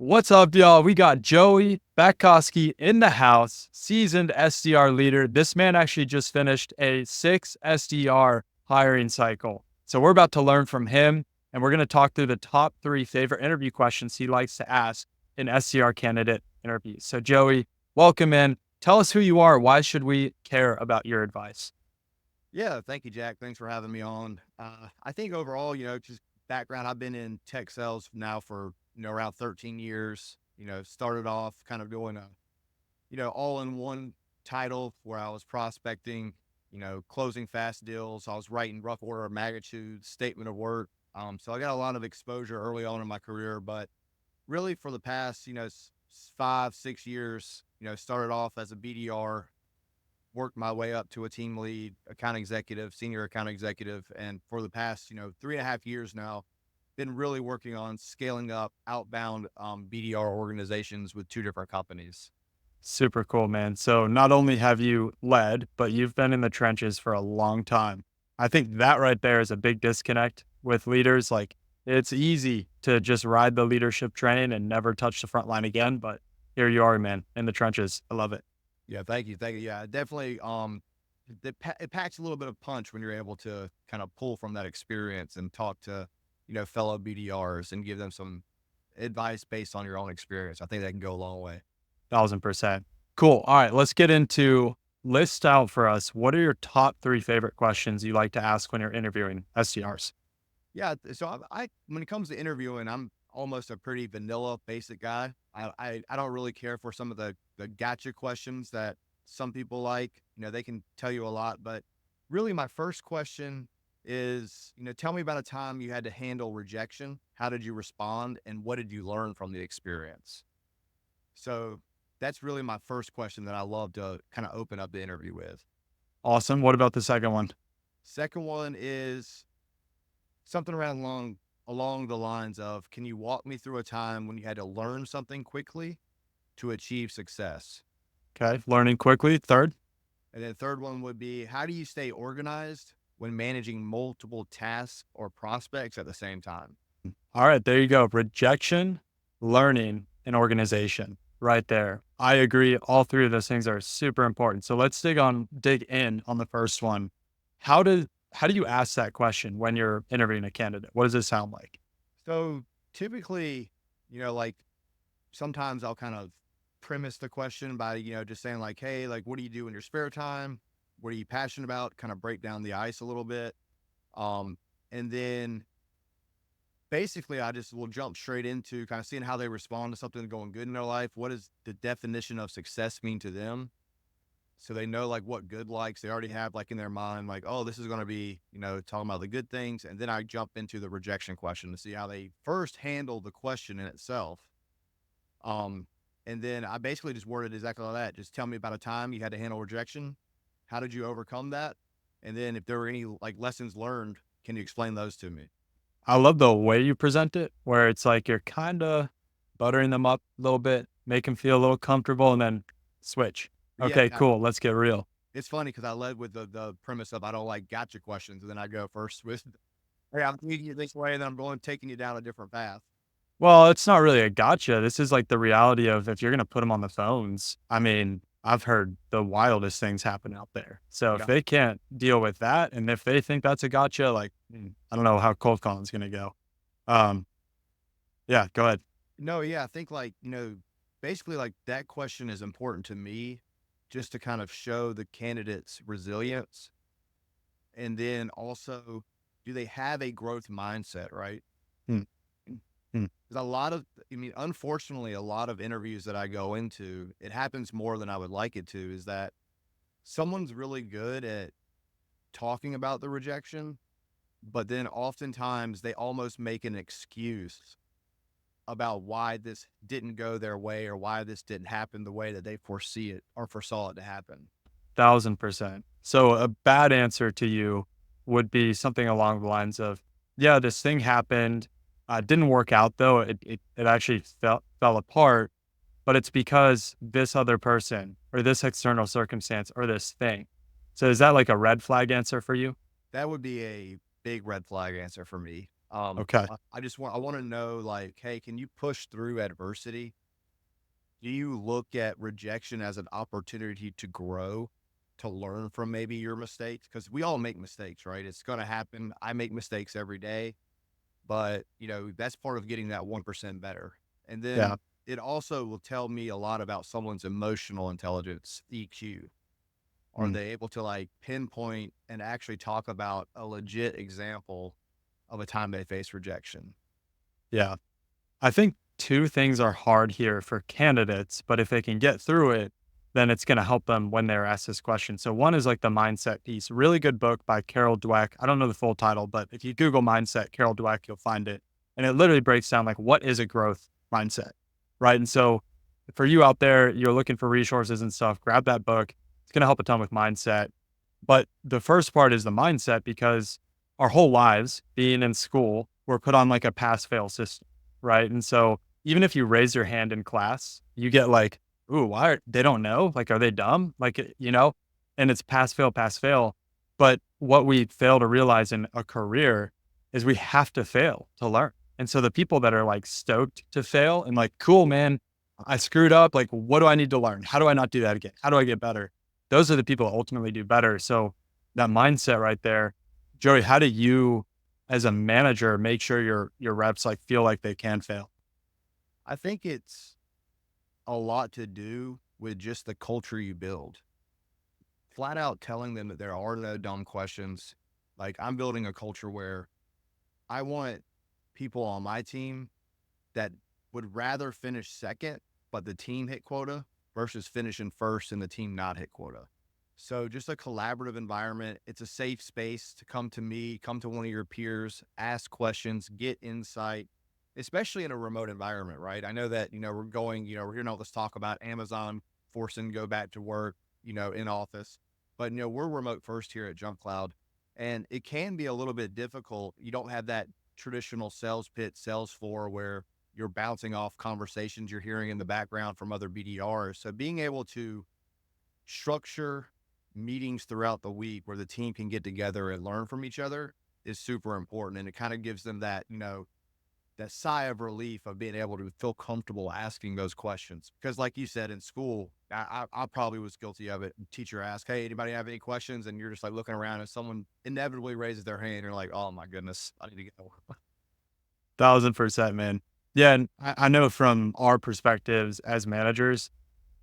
What's up, y'all? We got Joey Batkoski in the house, seasoned SDR leader. This man actually just finished a 6 SDR hiring cycle. So we're about to learn from him, and we're going to talk through the top 3 favorite interview questions he likes to ask in SDR candidate interviews. So Joey, welcome in. Tell us who you are. Why should we care about your advice? Yeah, thank you, Jack. Thanks for having me on. I think overall, just background, I've been in tech sales now for, around 13 years. Started off kind of doing a, all in one title where I was prospecting, closing fast deals. I was writing rough order of magnitude, statement of work. So I got a lot of exposure early on in my career, but really for the past, 5, 6 years, started off as a BDR, worked my way up to a team lead, account executive, senior account executive. And for the past, 3.5 years now, been really working on scaling up outbound BDR organizations with 2 different companies. Super cool, man. So not only have you led, but you've been in the trenches for a long time. I think that right there is a big disconnect with leaders. Like it's easy to just ride the leadership train and never touch the front line again. But here you are, man, in the trenches. I love it. Yeah, thank you. Thank you. Yeah, definitely. It packs a little bit of punch when you're able to kind of pull from that experience and talk to, fellow BDRs and give them some advice based on your own experience. I think that can go a long way. 1000%. Cool. All right. Let's get into list out for us. What are your top 3 favorite questions you like to ask when you're interviewing SDRs? Yeah, so when it comes to interviewing, I'm almost a pretty vanilla, basic guy. I don't really care for some of the gotcha questions that some people like. They can tell you a lot, but really, my first question is, tell me about a time you had to handle rejection. How did you respond, and what did you learn from the experience? So that's really my first question that I love to kind of open up the interview with. Awesome. What about the second one? Second one is something around along the lines of, can you walk me through a time when you had to learn something quickly to achieve success? Okay. Learning quickly. Third. And then third one would be, how do you stay organized when managing multiple tasks or prospects at the same time? All right, there you go. Rejection, learning, and organization right there. I agree. All 3 of those things are super important. So let's dig in on the first one. How do how do you ask that question when you're interviewing a candidate? What does it sound like? So typically, like sometimes I'll kind of premise the question by, just saying like, hey, like, what do you do in your spare time? What are you passionate about? Kind of break down the ice a little bit. And then basically I just will jump straight into kind of seeing how they respond to something going good in their life. What does the definition of success mean to them? So they know like what good likes. They already have like in their mind, like, oh, this is going to be, talking about the good things. And then I jump into the rejection question to see how they first handle the question in itself. Um, and then I basically just worded exactly like that. Just tell me about a time you had to handle rejection. How did you overcome that? And then if there were any like lessons learned, can you explain those to me? I love the way you present it, where it's like you're kind of buttering them up a little bit, make them feel a little comfortable, and then switch. Yeah, Okay, cool. Let's get real. it's funny because I led with the premise of I don't like gotcha questions, and then I go first with, hey, I'm thinking you this way, and then I'm taking you down a different path. Well, it's not really a gotcha. This is like the reality of if you're going to put them on the phones. I mean, I've heard the wildest things happen out there. So if Yeah. they can't deal with that, and if they think that's a gotcha, like, I don't know how cold calling's going to go. Um, yeah, go ahead. No, yeah, I think like, basically like that question is important to me just to kind of show the candidate's resilience. And then also, do they have a growth mindset, right? Hmm, hmm. Because unfortunately, a lot of interviews that I go into, it happens more than I would like it to, is that someone's really good at talking about the rejection, but then oftentimes they almost make an excuse about why this didn't go their way or why this didn't happen the way that they foresee it or foresaw it to happen. 1000%. So a bad answer to you would be something along the lines of, yeah, this thing happened. Didn't work out though. It actually fell apart, but it's because this other person or this external circumstance or this thing. So is that like a red flag answer for you? That would be a big red flag answer for me. Okay. I want to know, like, hey, can you push through adversity? Do you look at rejection as an opportunity to grow, to learn from maybe your mistakes? Because we all make mistakes, right? It's going to happen. I make mistakes every day, but that's part of getting that 1% better. And Yeah. then it also will tell me a lot about someone's emotional intelligence, EQ. Are Mm, they able to like pinpoint and actually talk about a legit example of a time they face rejection? yeah. I think two things are hard here for candidates, but if they can get through it, then it's going to help them when they're asked this question. So one is like the mindset piece. Really good book by Carol Dweck. I don't know the full title, but if you Google mindset, Carol Dweck, you'll find it. And it literally breaks down like what is a growth mindset, right? And so for you out there, you're looking for resources and stuff, grab that book. It's going to help a ton with mindset. But the first part is the mindset because our whole lives being in school, we're put on like a pass fail system, right? And so even if you raise your hand in class, you get like, ooh, why they don't know? Like, are they dumb? Like, and it's pass fail, pass fail. But what we fail to realize in a career is we have to fail to learn. And so the people that are like stoked to fail and like, cool, man, I screwed up. Like, what do I need to learn? How do I not do that again? How do I get better? Those are the people that ultimately do better. So that mindset right there, Joey, how do you as a manager make sure your reps like feel like they can fail? I think it's a lot to do with just the culture you build. Flat out telling them that there are no dumb questions. Like, I'm building a culture where I want people on my team that would rather finish second, but the team hit quota versus finishing first and the team not hit quota. So just a collaborative environment. It's a safe space to come to me, come to one of your peers, ask questions, get insight, especially in a remote environment, right? I know that, we're hearing all this talk about Amazon forcing to go back to work, in office, but, we're remote first here at Jump Cloud, and it can be a little bit difficult. You don't have that traditional sales pitch, sales floor where you're bouncing off conversations you're hearing in the background from other BDRs. So being able to structure meetings throughout the week where the team can get together and learn from each other is super important. And it kind of gives them that, that sigh of relief of being able to feel comfortable asking those questions. Because like you said, in school, I probably was guilty of it. Teacher asked, hey, anybody have any questions? And you're just like looking around and someone inevitably raises their hand. And you're like, oh my goodness, I need to go. 1000%, man. Yeah. And I know from our perspectives as managers,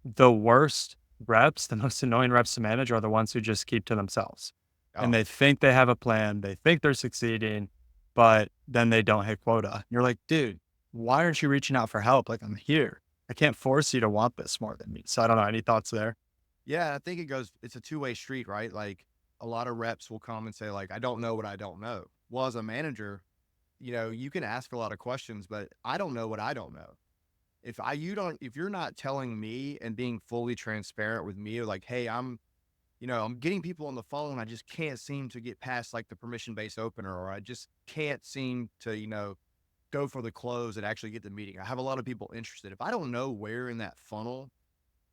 the worst reps, the most annoying reps to manage are the ones who just keep to themselves. And Oh, they think they have a plan, they think they're succeeding, but then they don't hit quota. You're like, dude, why aren't you reaching out for help? Like, I'm here. I can't force you to want this more than me. So I don't know. Any thoughts there? yeah, I think it's a two-way street, right? Like a lot of reps will come and say, like, I don't know what I don't know. Well, as a manager, you can ask a lot of questions, but I don't know what I don't know. If you're not telling me and being fully transparent with me, like, hey, I'm getting people on the phone. I just can't seem to get past like the permission based opener, or I just can't seem to, go for the close and actually get the meeting. I have a lot of people interested. If I don't know where in that funnel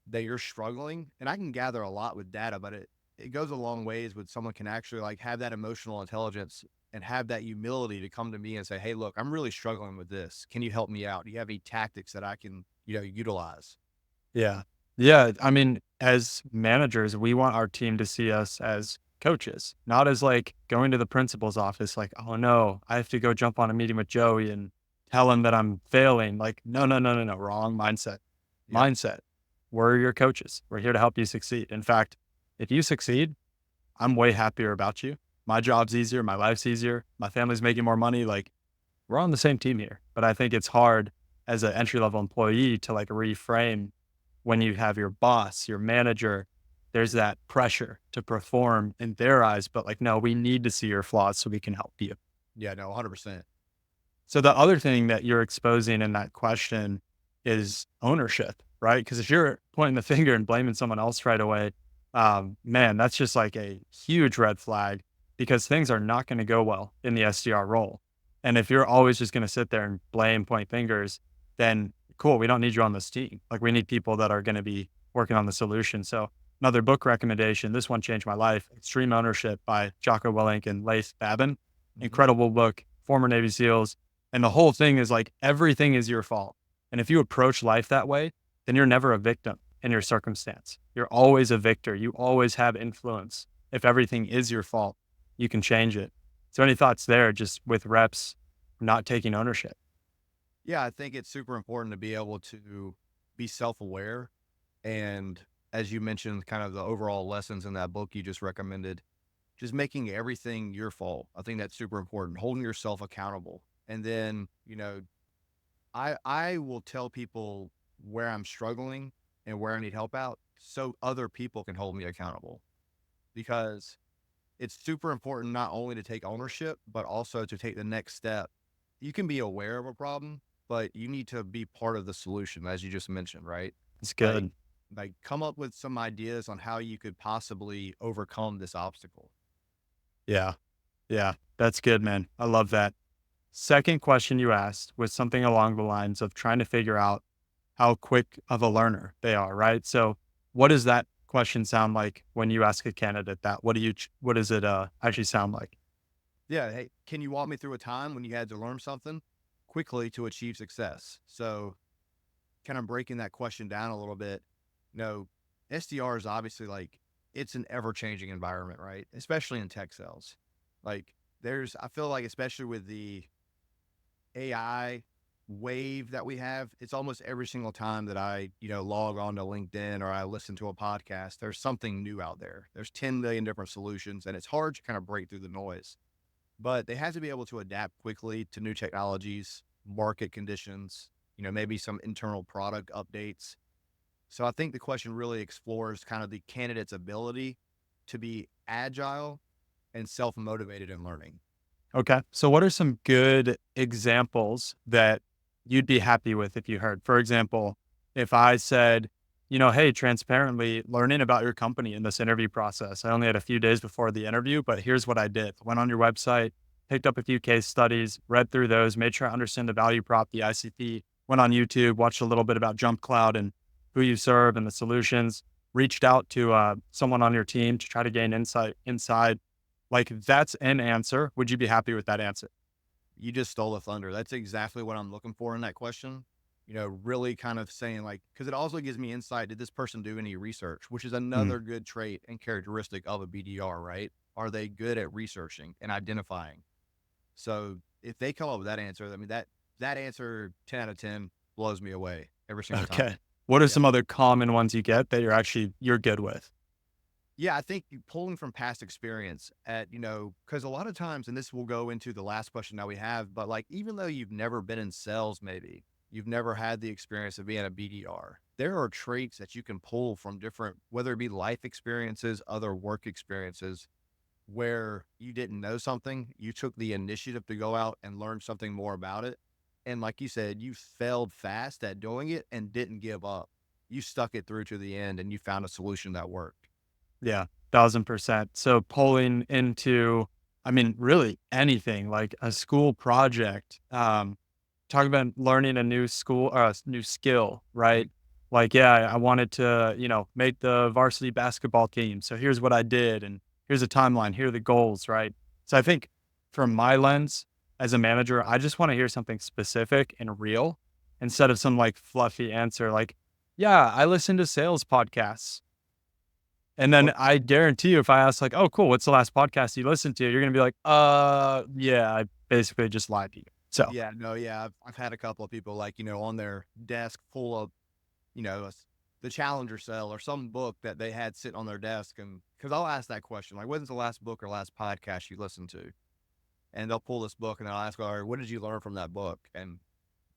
that you're struggling, and I can gather a lot with data, but it goes a long ways when someone can actually like have that emotional intelligence and have that humility to come to me and say, hey, look, I'm really struggling with this. Can you help me out? Do you have any tactics that I can, utilize? Yeah. Yeah. I mean, as managers, we want our team to see us as coaches, not as like going to the principal's office, like, oh no, I have to go jump on a meeting with Joey and tell him that I'm failing. Like, no, no, no, no, no. Wrong mindset. Yep. Mindset. We're your coaches. We're here to help you succeed. In fact, if you succeed, I'm way happier about you. My job's easier. My life's easier. My family's making more money. Like, we're on the same team here. But I think it's hard as an entry level employee to like reframe when you have your boss, your manager, there's that pressure to perform in their eyes, but like, no, we need to see your flaws so we can help you. Yeah, no, 100%. So the other thing that you're exposing in that question is ownership, right? Because if you're pointing the finger and blaming someone else right away, man, that's just like a huge red flag because things are not going to go well in the SDR role. And if you're always just going to sit there and blame, point fingers, then cool, we don't need you on this team. Like we need people that are going to be working on the solution. So another book recommendation, this one changed my life, Extreme Ownership by Jocko Willink and Laith Babin. Hmm. Incredible book former Navy SEALs. And the whole thing is like everything is your fault. And if you approach life that way, then you're never a victim in your circumstance. You're always a victor. You always have influence. If everything is your fault, you can change it. So any thoughts there, just with reps, not taking ownership? Yeah, I think it's super important to be able to be self-aware. And as you mentioned, kind of the overall lessons in that book you just recommended, just making everything your fault. I think that's super important, holding yourself accountable. And then, I will tell people where I'm struggling and where I need help out so other people can hold me accountable, because it's super important not only to take ownership, but also to take the next step. You can be aware of a problem, but you need to be part of the solution, as you just mentioned, right? It's Like, good. like come up with some ideas on how you could possibly overcome this obstacle. Yeah. Yeah. That's good, man. I love that. Second question you asked was something along the lines of trying to figure out how quick of a learner they are, right? So what does that question sound like when you ask a candidate that? What does it actually sound like? Yeah. Hey, can you walk me through a time when you had to learn something quickly to achieve success? So, kind of breaking that question down a little bit, you know, SDR is obviously like, it's an ever changing environment, right? Especially in tech sales. Like, I feel like, especially with the AI wave that we have, it's almost every single time that I, log on to LinkedIn or I listen to a podcast, there's something new out there. There's 10 million different solutions, and it's hard to kind of break through the noise. But they have to be able to adapt quickly to new technologies, market conditions, maybe some internal product updates. So I think the question really explores kind of the candidate's ability to be agile and self-motivated in learning. Okay. So what are some good examples that you'd be happy with if you heard? For example, if I said, hey, transparently learning about your company in this interview process. I only had a few days before the interview, but here's what I did. Went on your website, picked up a few case studies, read through those, made sure I understand the value prop, the ICP, went on YouTube, watched a little bit about Jump Cloud and who you serve and the solutions, reached out to someone on your team to try to gain insight inside. Like, that's an answer. Would you be happy with that answer? You just stole the thunder. That's exactly what I'm looking for in that question. Really kind of saying, like, because it also gives me insight. Did this person do any research? Which is Mm, another good trait and characteristic of a BDR, right? Are they good at researching and identifying? So if they come up with that answer, I mean, that answer 10 out of 10 blows me away every single time. okay. What are Yeah. some other common ones you get that you're good with? Yeah, I think pulling from past experience because a lot of times, and this will go into the last question that we have, but like, even though you've never been in sales, maybe you've never had the experience of being a BDR, there are traits that you can pull from different, whether it be life experiences, other work experiences, where you didn't know something, you took the initiative to go out and learn something more about it. And like you said, you failed fast at doing it and didn't give up. You stuck it through to the end and you found a solution that worked. Yeah, 1000%. So pulling into, I mean, really anything like a school project, talking about learning a new new skill, Mhm. right? Like, yeah, I wanted to, make the varsity basketball team. So here's what I did, and here's a timeline. Here are the goals, right? So I think from my lens as a manager, I just want to hear something specific and real instead of some like fluffy answer like, yeah, I listen to sales podcasts. And then Well, I guarantee you, if I ask like, "Oh, cool, what's the last podcast you listened to?" You're gonna be like, yeah, I basically just lied to you." So, yeah, no, yeah. I've had a couple of people like, on their desk full of, the Challenger Cell or some book that they had sitting on their desk. And because I'll ask that question, like, when's the last book or last podcast you listened to? And they'll pull this book and I'll ask, all right, what did you learn from that book? And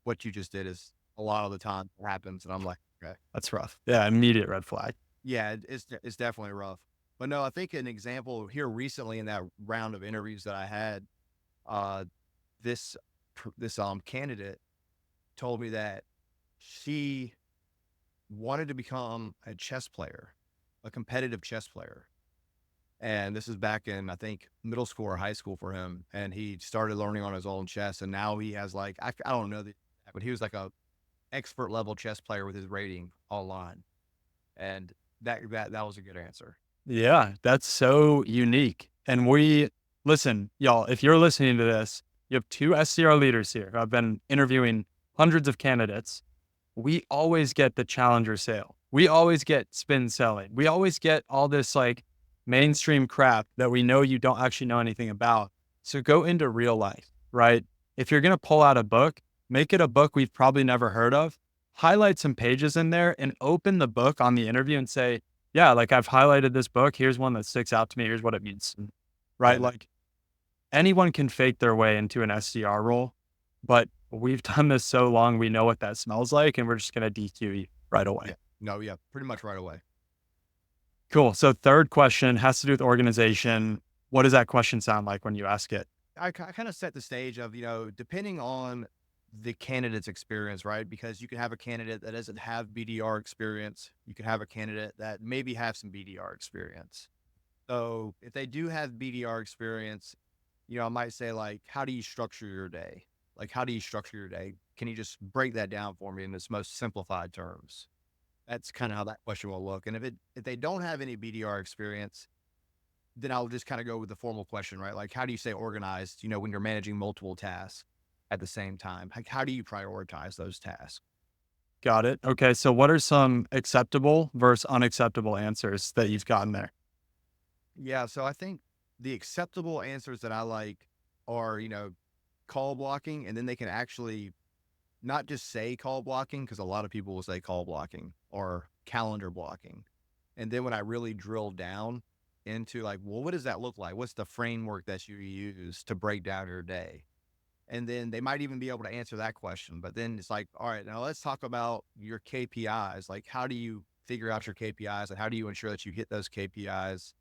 what you just did is a lot of the time happens. And I'm like, okay, that's rough. Yeah, immediate red flag. yeah, it's definitely rough. But no, I think an example here recently in that round of interviews that I had, uh, this candidate told me that she wanted to become a chess player, a competitive chess player. And this is back in, I think, middle school or high school for him. And he started learning on his own chess. And now he has like, I don't know, but he was like a expert level chess player with his rating online. And that was a good answer. Yeah, that's so unique. And listen, y'all, if you're listening to this You have two SDR leaders here who have been interviewing hundreds of candidates. We always get the challenger sale. We always get spin selling. We always get all this like mainstream crap that we know you don't actually know anything about. So go into real life, right? If you're going to pull out a book, make it a book we've probably never heard of. Highlight some pages in there and open the book on the interview and say, yeah, like I've highlighted this book. Here's one that sticks out to me. Here's what it means, right? Yeah, Like anyone can fake their way into an SDR role, but we've done this so long, we know what that smells like, and we're just going to DQ you right away. yeah. No, yeah, pretty much right away. Cool. So third question has to do with organization. What does that question sound like when you ask it? I kind of set the stage of, depending on the candidate's experience, right? Because you can have a candidate that doesn't have BDR experience. You can have a candidate that maybe have some BDR experience. So if they do have BDR experience, I might say like, how do you structure your day? Like, how do you structure your day? Can you just break that down for me in its most simplified terms? That's kind of how that question will look. And if they don't have any BDR experience, then I'll just kind of go with the formal question, right? Like, how do you stay organized, when you're managing multiple tasks at the same time? Like, how do you prioritize those tasks? Got it. Okay. So what are some acceptable versus unacceptable answers that you've gotten there? Yeah. So I think the acceptable answers that I like are, call blocking, and then they can actually not just say call blocking, because a lot of people will say call blocking or calendar blocking. And then when I really drill down into like, well, what does that look like? What's the framework that you use to break down your day? And then they might even be able to answer that question. But then it's like, all right, now let's talk about your KPIs. Like, how do you figure out your KPIs and how do you ensure that you hit those KPIs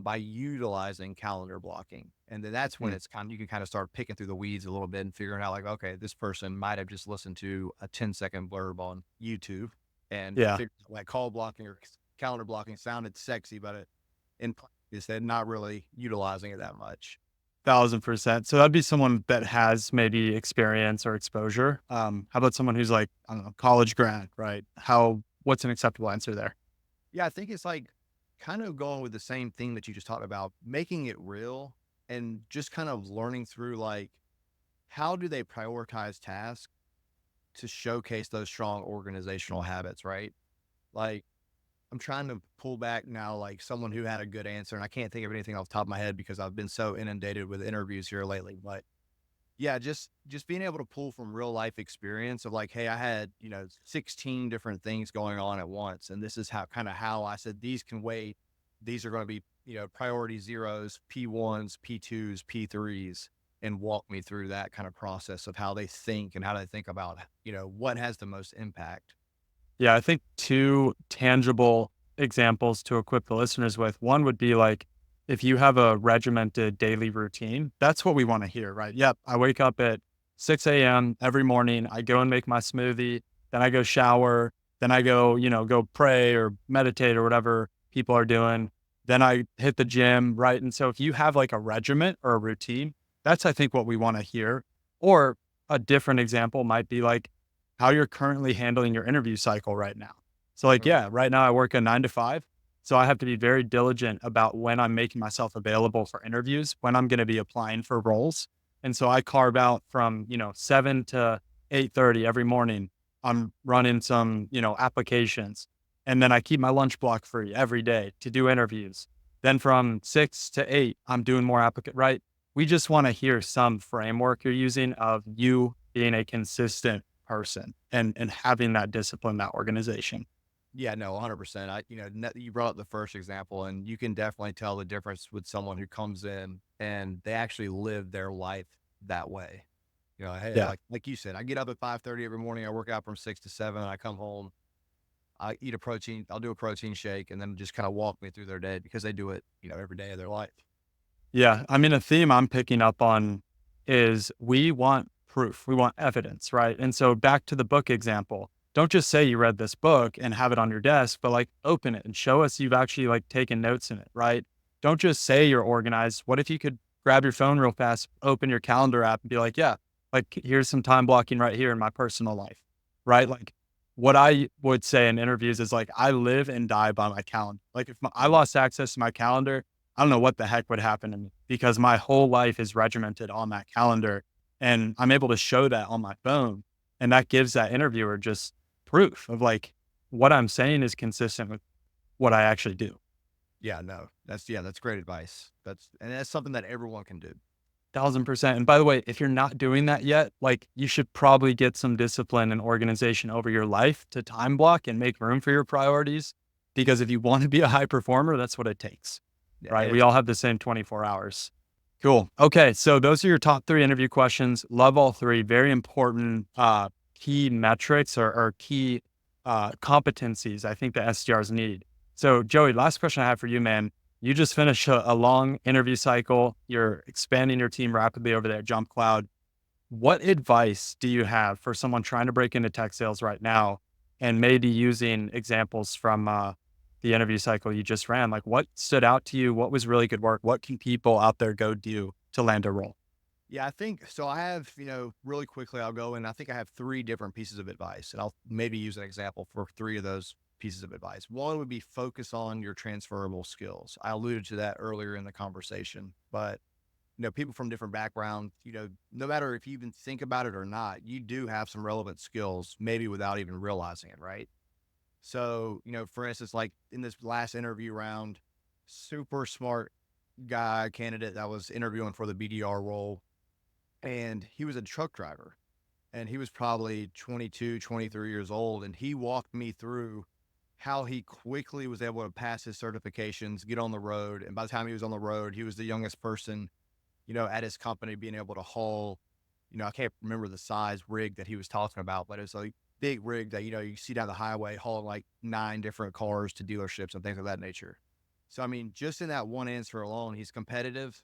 by utilizing calendar blocking? And then that's when you can kind of start picking through the weeds a little bit and figuring out like, okay, this person might have just listened to a 10-second blurb on YouTube and Yeah. figured like call blocking or calendar blocking sounded sexy, but in practice, they're not really utilizing it that much. 1000%. So that'd be someone that has maybe experience or exposure. How about someone who's like, I don't know, college grad, right? What's an acceptable answer there? Yeah, I think it's like kind of going with the same thing that you just talked about, making it real and just kind of learning through like, how do they prioritize tasks to showcase those strong organizational habits, right? Like, I'm trying to pull back now, like someone who had a good answer, and I can't think of anything off the top of my head because I've been so inundated with interviews here lately. But yeah, just being able to pull from real life experience of like, hey, I had 16 different things going on at once, and this is how I said these can wait. These are going to be priority zeros, P1s, P2s, P3s, and walk me through that kind of process of how they think and how they think about what has the most impact. Yeah, I think two tangible examples to equip the listeners with. One would be like, if you have a regimented daily routine, that's what we want to hear, right? Yep. I wake up at 6 a.m. every morning. I go and make my smoothie. Then I go shower. Then I go, go pray or meditate or whatever people are doing. Then I hit the gym, right? And so if you have like a regiment or a routine, that's, I think, what we want to hear. Or a different example might be like, how you're currently handling your interview cycle right now. So like, Mm. yeah, right now I work a 9 to 5. So I have to be very diligent about when I'm making myself available for interviews, when I'm going to be applying for roles. And so I carve out from, 7 to 8:30 every morning. I'm running some, applications. And then I keep my lunch block free every day to do interviews. Then from 6 to 8, I'm doing more right? We just want to hear some framework you're using of you being a consistent person and having that discipline, that organization. Yeah, no, 100%. You brought up the first example, and you can definitely tell the difference with someone who comes in and they actually live their life that way. Hey, Yeah. like you said, I get up at 5:30 every morning. I work out from 6 to 7. I come home, I eat a protein. I'll do a protein shake, and then just kind of walk me through their day because they do it, every day of their life. Yeah. I mean, a theme I'm picking up on is we want proof. We want evidence, right? And so back to the book example, don't just say you read this book and have it on your desk, but like open it and show us you've actually like taken notes in it, right? Don't just say you're organized. What if you could grab your phone real fast, open your calendar app and be like, yeah, like here's some time blocking right here in my personal life, right? Like what I would say in interviews is like, I live and die by my calendar. Like if I lost access to my calendar, I don't know what the heck would happen to me because my whole life is regimented on that calendar. And I'm able to show that on my phone. And that gives that interviewer just proof of like what I'm saying is consistent with what I actually do. Yeah, no, that's great advice. That's something that everyone can do. 1000%. And by the way, if you're not doing that yet, like you should probably get some discipline and organization over your life to time block and make room for your priorities. Because if you want to be a high performer, that's what it takes, Yeah, right? We it's all have the same 24 hours. Cool. Okay. So those are your top three interview questions. Love all three. Very important key metrics or key competencies I think the SDRs need. So, Joey, last question I have for you, man. You just finished a long interview cycle. You're expanding your team rapidly over there at Jump Cloud. What advice do you have for someone trying to break into tech sales right now and maybe using examples from the interview cycle you just ran? Like what stood out to you? What was really good work? What can people out there go do to land a role? Yeah, I think so. I have, really quickly, I'll go and I think I have three different pieces of advice, and I'll maybe use an example for three of those pieces of advice. One would be focus on your transferable skills. I alluded to that earlier in the conversation, but people from different backgrounds, no matter if you even think about it or not, you do have some relevant skills, maybe without even realizing it, right? So, for instance, like in this last interview round, super smart guy candidate that was interviewing for the BDR role, and he was a truck driver, and he was probably 22, 23 years old, and he walked me through how he quickly was able to pass his certifications, get on the road, and by the time he was on the road, he was the youngest person, at his company, being able to haul, I can't remember the size rig that he was talking about, but it's a big rig that, you see down the highway hauling like 9 different cars to dealerships and things of that nature. So, I mean, just in that one answer alone, he's competitive.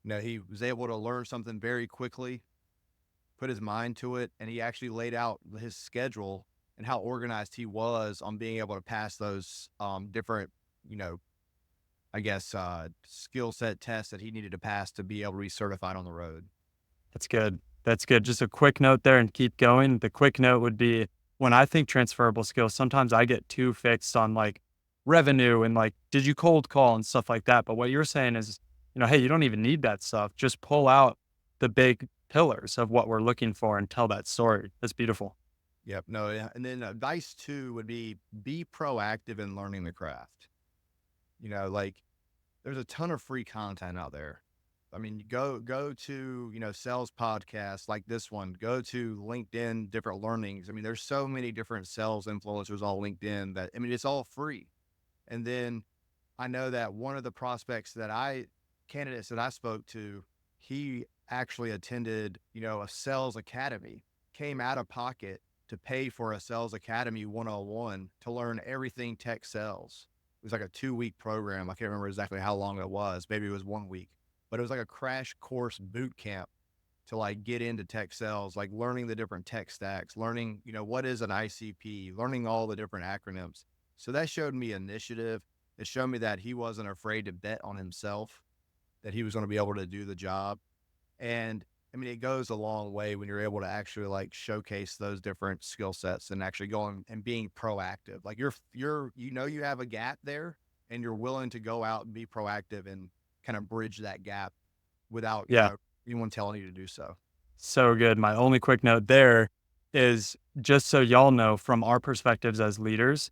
He was able to learn something very quickly, put his mind to it, and he actually laid out his schedule and how organized he was on being able to pass those different, you know, I guess, skill set tests that he needed to pass to be able to be certified on the road. That's good. That's good. Just a quick note there and keep going. The quick note would be when I think transferable skills, sometimes I get too fixed on like revenue and like, did you cold call and stuff like that? But what you're saying is, hey, you don't even need that stuff. Just pull out the big pillars of what we're looking for and tell that story. That's beautiful. Yep. No. Yeah. And then advice two would be proactive in learning the craft. Like there's a ton of free content out there. I mean, go to, sales podcasts like this one, go to LinkedIn, different learnings. I mean, there's so many different sales influencers on LinkedIn that, I mean, it's all free. And then I know that one of the candidates that I spoke to, he actually attended, a sales academy, came out of pocket to pay for a sales academy 101 to learn everything tech sales. It was like a 2-week program. I can't remember exactly how long it was. Maybe it was 1 week, but it was like a crash course boot camp to like get into tech sales, like learning the different tech stacks, learning, what is an ICP, learning all the different acronyms. So that showed me initiative. It showed me that he wasn't afraid to bet on himself, that he was going to be able to do the job. And I mean, it goes a long way when you're able to actually like showcase those different skill sets and actually going and being proactive. Like you have a gap there and you're willing to go out and be proactive and kind of bridge that gap without, Yeah. anyone telling you to do so. So good. My only quick note there is just so y'all know from our perspectives as leaders,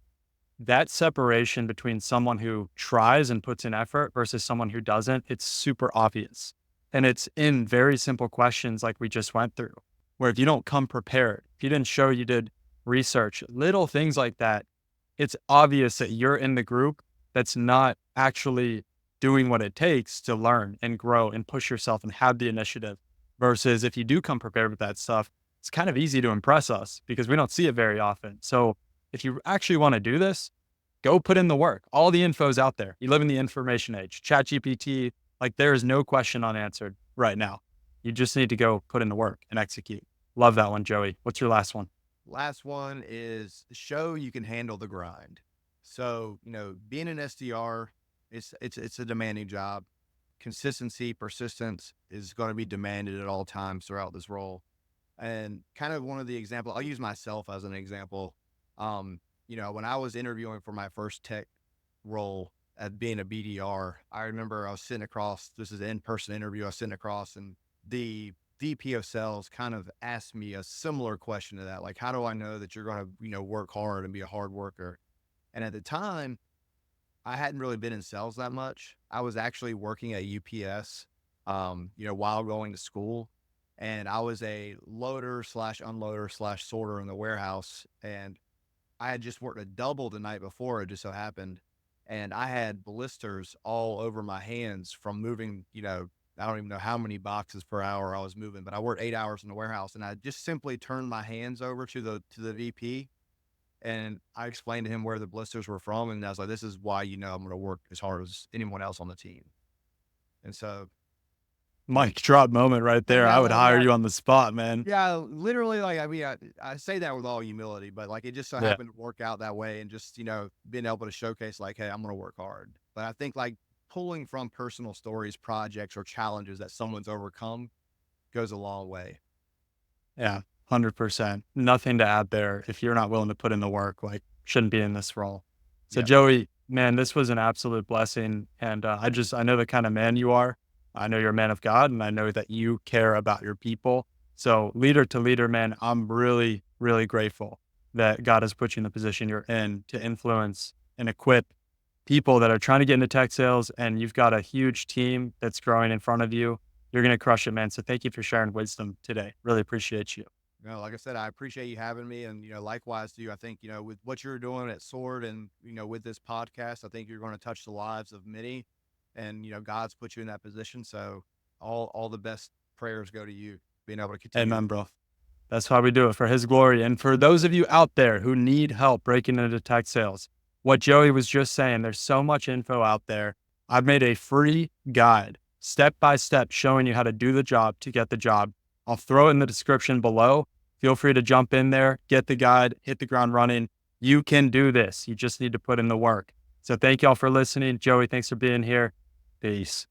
that separation between someone who tries and puts in effort versus someone who doesn't, it's super obvious. And it's in very simple questions like we just went through, where if you don't come prepared, if you didn't show you did research, little things like that, it's obvious that you're in the group that's not actually doing what it takes to learn and grow and push yourself and have the initiative. Versus if you do come prepared with that stuff, it's kind of easy to impress us because we don't see it very often. So if you actually want to do this, go put in the work. All the info's out there. You live in the information age. ChatGPT, like there is no question unanswered right now. You just need to go put in the work and execute. Love that one, Joey. What's your last one? Last one is show you can handle the grind. So, being an SDR, it's a demanding job. Consistency, persistence is going to be demanded at all times throughout this role. And kind of one of the examples, I'll use myself as an example. When I was interviewing for my first tech role at being a BDR, I remember I was sitting across, this is an in-person interview. I was sitting across and the VP of sales kind of asked me a similar question to that. Like, how do I know that you're going to, work hard and be a hard worker? And at the time, I hadn't really been in sales that much. I was actually working at UPS, while going to school. And I was a loader slash unloader slash sorter in the warehouse. And I had just worked a double the night before, it just so happened. And I had blisters all over my hands from moving, I don't even know how many boxes per hour I was moving, but I worked 8 hours in the warehouse, and I just simply turned my hands over to the VP, and I explained to him where the blisters were from, and I was like, "This is why I'm going to work as hard as anyone else on the team." And so, Mic drop moment right there. I would hire you on the spot, man. yeah, literally, like, I mean, I say that with all humility, but like, it just so Yeah. happened to work out that way, and just being able to showcase, like, hey, I'm going to work hard. But I think, like, pulling from personal stories, projects, or challenges that someone's overcome goes a long way. Yeah, 100%. Nothing to add there. If you're not willing to put in the work, like, shouldn't be in this role. So Yeah. Joey, man, this was an absolute blessing. And I know the kind of man you are. I know you're a man of God, and I know that you care about your people. So leader to leader, man, I'm really, really grateful that God has put you in the position you're in to influence and equip people that are trying to get into tech sales. And you've got a huge team that's growing in front of you. You're going to crush it, man. So thank you for sharing wisdom today. Really appreciate you. Like I said, I appreciate you having me, and likewise to you. I think with what you're doing at Sword, and with this podcast, I think you're going to touch the lives of many, and God's put you in that position. So all the best prayers go to you, being able to continue. Amen, bro. That's why we do it, for his glory. And for those of you out there who need help breaking into tech sales, what Joey was just saying, there's so much info out there. I've made a free guide, step by step, showing you how to do the job to get the job. I'll throw it in the description below. Feel free to jump in there, get the guide, hit the ground running. You can do this. You just need to put in the work. So thank y'all for listening. Joey, thanks for being here. Peace.